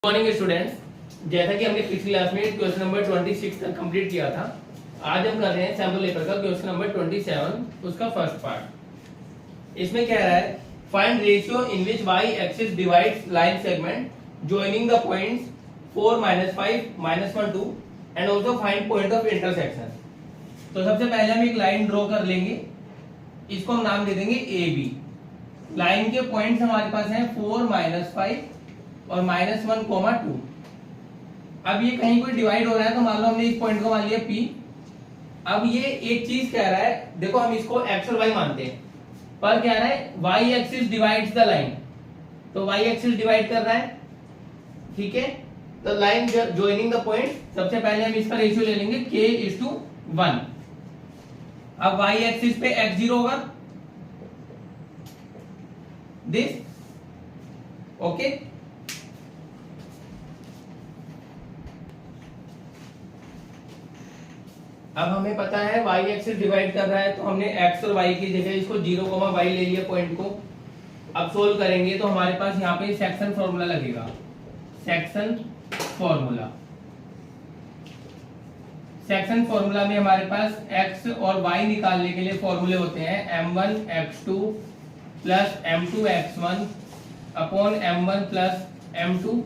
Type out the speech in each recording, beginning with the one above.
Morning students, जैसा कि हमने पिछली क्लास में क्वेश्चन नंबर 26 तक कंप्लीट किया था, आज हम कर रहे हैं सैंपल पेपर का क्वेश्चन नंबर 27, उसका फर्स्ट पार्ट। इसमें क्या रहा है, find ratio in which Y axis divides line segment joining the points 4, -5, -1, 2 and also find point of intersection. तो सबसे पहले हम एक लाइन ड्रॉ कर लेंगे, इसको हम नाम दे देंगे ए बी। लाइन के पॉइंट्स हमारे पास हैं 4, -5 और -1, 2। अब ये कहीं कोई डिवाइड हो रहा है तो मान लो हमने इस पॉइंट को मान लिया P। अब ये एक चीज कह रहा है, देखो हम इसको x और y मानते हैं, पर क्या रहा है y axis divides the line, तो y एक्सिस डिवाइड कर रहा है, ठीक है। तो लाइन जॉइनिंग द पॉइंट, सबसे पहले हम इसका रेशियो ले लेंगे k:1। अब y एक्सिस पे x0 होगा, दिस ओके। अब हमें पता है y एक्सिस डिवाइड कर रहा है, तो हमने x और y की जगह इसको 0, y ले लिया पॉइंट को। अब सोल्व करेंगे तो हमारे पास यहाँ पे सेक्शन फॉर्मूला लगेगा, सेक्शन फॉर्मूला। सेक्शन फॉर्मूला में हमारे पास x और y निकालने के लिए फॉर्मूले होते हैं m1 x2 plus m2 x1 upon m1 plus m2,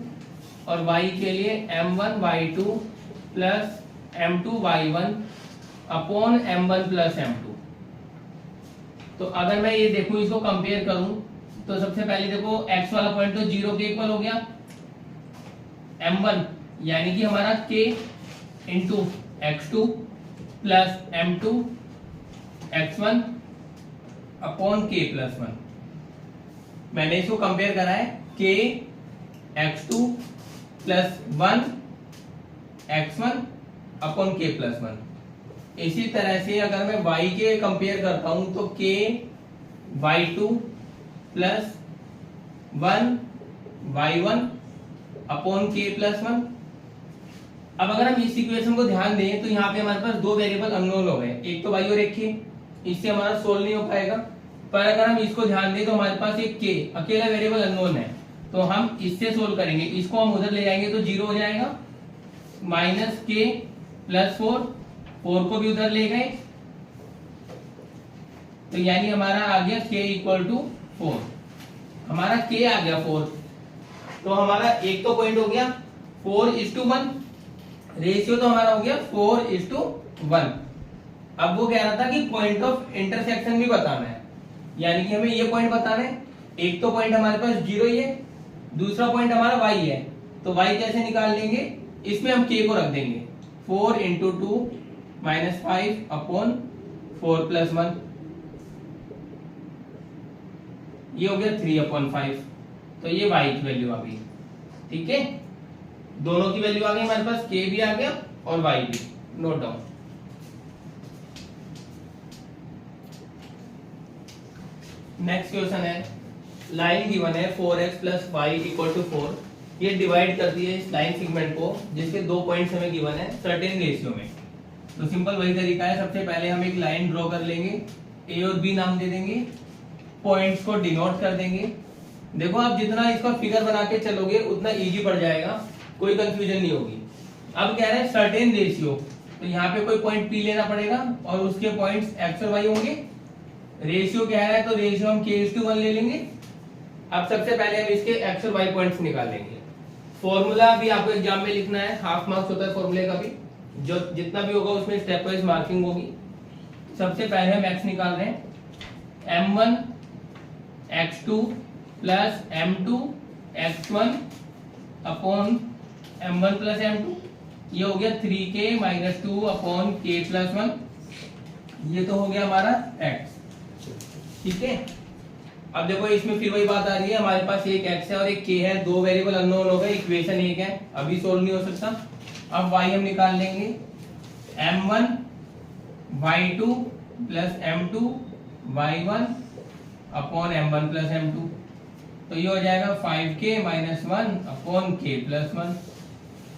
और y के लिए m1 y2 plus m2 y1 upon m1 plus m2। तो अगर मैं ये देखूं, इसको कंपेयर करूं, तो सबसे पहले देखो x वाला पॉइंट तो 0 के इक्वल हो गया, m1 यानी कि हमारा k into x2 plus m2 x1 upon k plus 1। मैंने इसको कंपेयर करा है k x2 plus 1 x1 upon k plus 1। इसी तरह से अगर मैं y के कंपेयर करता हूं तो k y2 plus 1 y1 upon k plus 1। अब अगर हम इस इक्वेशन को ध्यान दें तो यहाँ पे हमारे पास दो वेरिएबल अननोन हो गए, एक तो y और एक k, इससे हमारा सोल्व नहीं हो पाएगा। पर अगर हम इसको ध्यान दें तो हमारे पास एक k अकेला वेरिएबल अननोन है, तो हम इससे सोल्व करेंगे, इसको हम उधर ले जाएंगे तो 0 हो जाएगा, माइनस k प्लस 4 को भी उधर ले गए, तो यानी हमारा आ गया k इक्वल टू 4। हमारा k आ गया 4, तो हमारा एक तो पॉइंट हो गया 4:1, रेशियो तो हमारा हो गया 4:1। अब वो कह रहा था कि पॉइंट ऑफ इंटरसेक्शन भी बताना है, यानी कि हमें ये पॉइंट बताना है। एक तो पॉइंट हमारे पास 0 ही है, दूसरा पॉइंट हमारा y है, तो y कैसे निकाल लेंगे, इसमें हम k को रख देंगे, 4 इंटू 2 -5 अपॉन 4 प्लस 1, ये हो गया 3/5। तो ये y की वैल्यू आ गई, ठीक है। दोनों की वैल्यू आ गई हमारे पास, k भी आ गया और y भी, नोट डाउन। नेक्स्ट क्वेश्चन है, लाइन गिवन है 4x plus Y equal to 4। ये डिवाइड करती है इस लाइन सेगमेंट को जिसके दो पॉइंट्स हमें गिवन है सर्टेन रेशियो में। तो सिंपल वही तरीका है, सबसे पहले हम एक लाइन ड्रॉ कर लेंगे, ए और बी नाम दे देंगे, पॉइंट्स को डिनोट कर देंगे। देखो आप जितना इसका फिगर बना के चलोगे उतना इजी पड़ जाएगा, कोई कंफ्यूजन नहीं होगी। अब कह रहे हैं सर्टेन रेशियो, तो यहाँ पे कोई पॉइंट पी लेना पड़ेगा और उसके पॉइंट्स एक्स और वाई होंगे। रेशियो कह रहा है तो रेशियो हम k:1 ले लेंगे। अब सबसे पहले हम इसके एक्स और वाई पॉइंट्स निकालेंगे। फॉर्मूला भी आपको एग्जाम में लिखना है, हाफ मार्क्स होता है फॉर्मूले का भी, जो जितना भी होगा उसमें स्टेप वाइज मार्किंग होगी। सबसे पहले हम x निकाल रहे हैं, m1 x2 plus m2 x1 upon m1 plus m2, ये हो गया 3k - 2 अपॉन k प्लस 1, ये तो हो गया हमारा x, ठीक है। अब देखो इसमें फिर वही बात आ रही है, हमारे पास एक x है और एक k है, दो वेरिएबल अननोन हो गए, इक्वेशन एक है, अभी सोल्व नहीं हो सकता। अब y हम निकाल लेंगे, m1 y2 plus m2 y1 upon m1 plus m2, तो ये हो जाएगा 5k - 1 अपॉन k प्लस 1,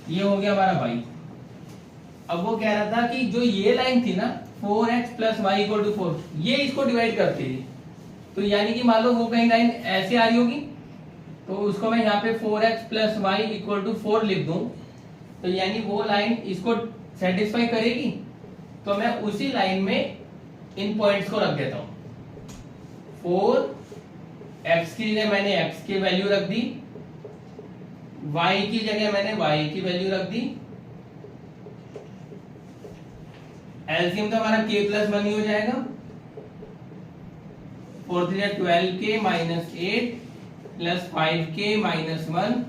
ये हो गया हमारा y। अब वो कह रहा था कि जो ये लाइन थी ना 4x plus Y equal to 4, ये इसको डिवाइड करती थी, तो यानी कि मान लो वो कहीं लाइन ऐसे आ रही होगी, तो उसको मैं यहाँ पे 4x plus Y equal to 4 लिख दूं, तो यानी वो लाइन इसको सेटिस्फाई करेगी। तो मैं उसी लाइन में इन पॉइंट्स को रख देता हूं। 4x की जगह मैंने x की वैल्यू रख दी, y की जगह मैंने y की वैल्यू रख दी। एलसीएम तो हमारा k प्लस 1 ही हो जाएगा। 4 3 12k minus 8 plus 5k minus 1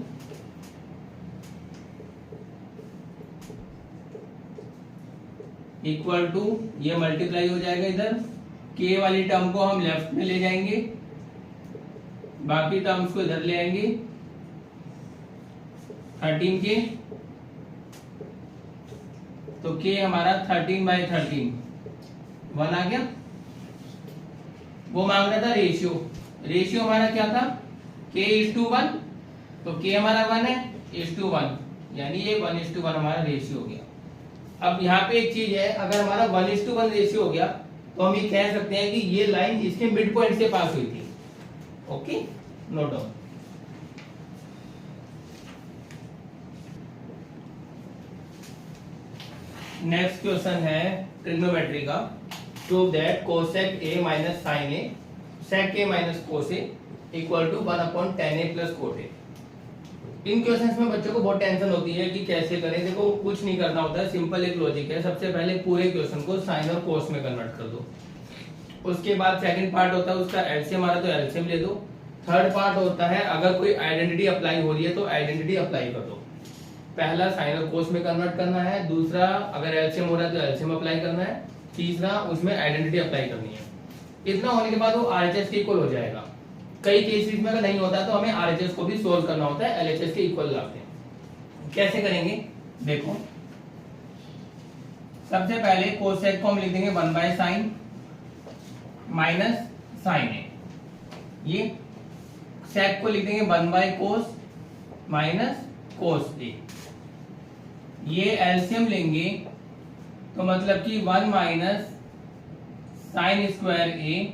equal to, ये मल्टीप्लाई हो जाएगा इधर, k वाली टर्म को हम लेफ्ट में ले जाएंगे, बाकी टर्म्स को इधर ले आएंगे। 13k, तो k हमारा 13/13 1 आ गया। वो मांग रहा था रेशियो, रेशियो हमारा क्या था, k:1, तो k हमारा 1 है, 1:1, यानी ये 1:1 हमारा रेशियो हो गया। अब यहाँ पे एक चीज है, अगर हमारा 1:1 रेशियो हो गया तो हम ये कह सकते हैं कि ये लाइन इसके मिड पॉइंट से पास हुई थी। Okay, note down. Next question है ट्रिग्नोमेट्री का। Prove that cosec a minus sine a sec a minus cos a equal to 1/tan a plus cot a। इन क्वेश्चंस में बच्चों को बहुत टेंशन होती है कि कैसे करें। देखो कुछ नहीं करना होता है, सिंपल एक लॉजिक है। सबसे पहले पूरे क्वेश्चन को साइन और कोस में कन्वर्ट कर दो। उसके बाद सेकंड पार्ट होता है उसका एलसीएम आ रहा तो एलसीएम ले दो। थर्ड पार्ट होता है अगर कोई आइडेंटिटी अप्लाई हो रही है तो आइडेंटिटी अप्लाई कर दो। पहला साइन और कोस में कन्वर्ट करना है, दूसरा अगर एलसीएम हो रहा है तो एलसीएम अप्लाई करना है, तीसरा उसमें आइडेंटिटी अप्लाई करनी है। इतना होने के बाद वो आरएचएस के इक्वल हो जाएगा। कई केसेस में अगर नहीं होता तो हमें आरएचएस को भी सोल्व करना होता है, एलएचएस के इक्वल लाते हैं। कैसे करेंगे देखो, सबसे पहले कोसेक को हम लिख देंगे 1/sin माइनस साइन ए। ये सेक को लिख देंगे 1/cos माइनस कोस ए। ये एलसीएम लेंगे तो मतलब कि 1 माइनस साइन स्क्वायर ए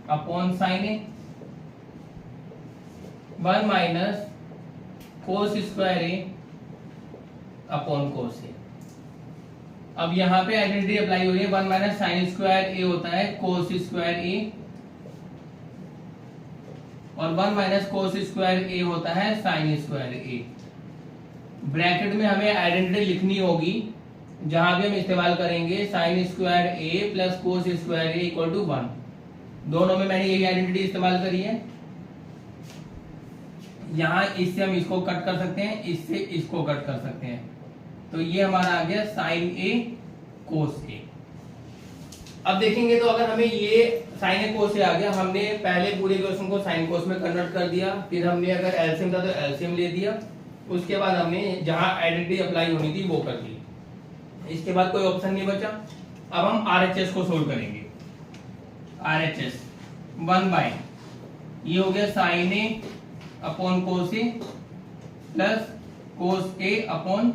अपॉन साइन ए, 1 माइनस कोस स्क्वायर ए अपॉन कोस ए। अब यहां पे आइडेंटिटी अप्लाई हो रही है। 1 माइनस साइन स्क्वायर ए होता है कोस स्क्वायर ए और 1 माइनस कोस स्क्वायर ए होता है साइन स्क्वायर ए। ब्रैकेट में हमें आइडेंटिटी लिखनी होगी, जहां भी हम इस्तेमाल करेंगे sine square A plus cos square A equal to 1। दोनों में मैंने यही आइडेंटिटी इस्तेमाल करी है। यहां इससे हम इसको कट कर सकते हैं, इससे इसको कट कर सकते हैं, तो ये हमारा आ गया साइन ए कोस ए। अब देखेंगे तो अगर हमें ये साइन ए कोस ए आ गया, हमने पहले पूरे क्वेश्चन को साइन कोस में कन्वर्ट कर दिया, फिर हमने अगर एलसीएम था तो एलसीएम ले दिया, उसके बाद हमने जहां आइडेंटिटी अप्लाई होनी थी वो कर दी। इसके बाद कोई ऑप्शन नहीं बचा। अब हम आरएचएस को सोल्व करेंगे। आरएचएस 1 ये हो गया साइन ए अपॉन कोस ए प्लस कोस ए अपॉन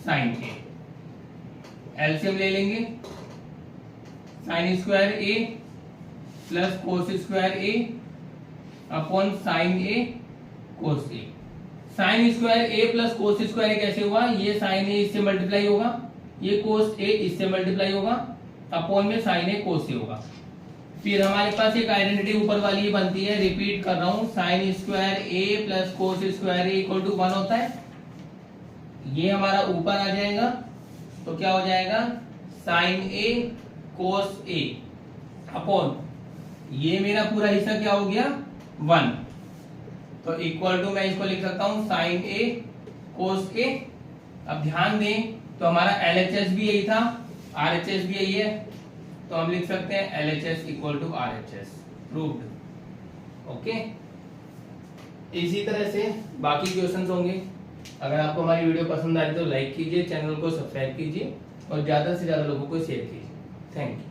साइन ए। एलसीएम ले लेंगे, sign square A plus cos square A upon sine A cos A. Sign square A plus cos square ए कैसे हुआ, ये साइन ए इससे मल्टीप्लाई होगा, ये कोस ए इससे मल्टीप्लाई होगा, अपॉन में साइन ए कोस ए होगा। फिर हमारे पास एक आइडेंटिटी ऊपर वाली बनती है, रिपीट कर रहा हूं, sine square A plus cos square A equal to 1 होता है। ये हमारा ऊपर आ जाएगा तो क्या हो जाएगा, साइन ए कोस ए अपॉन ये मेरा पूरा हिस्सा क्या हो गया 1, तो इक्वल टू मैं इसको लिख सकता हूं साइन ए कोस ए। अब ध्यान दें तो हमारा एलएचएस भी यही था, आरएचएस भी यही है, तो हम लिख सकते हैं LHS equal to RHS, proved. Okay, इसी तरह से बाकी क्वेश्चंस होंगे। अगर आपको हमारी वीडियो पसंद आई तो लाइक कीजिए, चैनल को सब्सक्राइब कीजिए और ज्यादा से ज्यादा लोगों को शेयर कीजिए। Thank you.